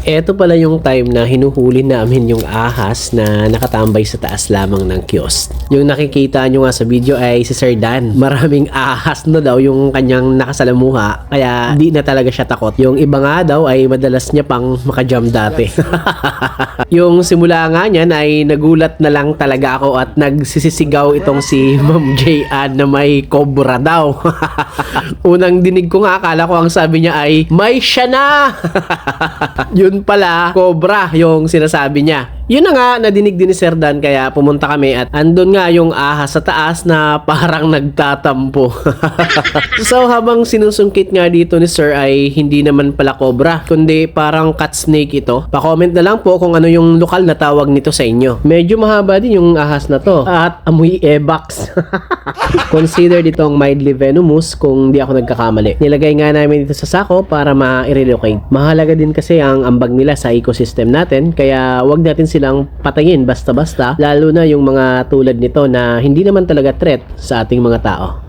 Eto pala yung time na hinuhuli namin yung ahas na nakatambay sa taas lamang ng kiosk. Yung nakikita nyo nga sa video ay si Sir Dan. Maraming ahas na daw yung kanyang nakasalamuha, kaya di na talaga siya takot. Yung iba nga daw ay madalas niya pang makajump dati. Yung simula nga niyan ay nagulat na lang talaga ako at nagsisisigaw itong si Ma'am J.Ann na may cobra daw. Unang dinig ko nga, akala ko ang sabi niya ay may siya na. Yun pala, cobra yung sinasabi niya. Yun na nga, nadinig din ni Sir Dan, kaya pumunta kami at andun nga yung ahas sa taas na parang nagtatampo. So habang sinusungkit nga dito ni Sir ay hindi naman pala cobra, kundi parang cat snake ito. Pa-comment na lang po kung ano yung lokal na tawag nito sa inyo. Medyo mahaba din yung ahas na to at amoy ebax. Consider ditong mildly venomous kung di ako nagkakamali. Nilagay nga namin dito sa sako para ma-relocate. Mahalaga din kasi ang ambag nila sa ecosystem natin, kaya wag natin silang patayin basta-basta, lalo na yung mga tulad nito na hindi naman talaga threat sa ating mga tao.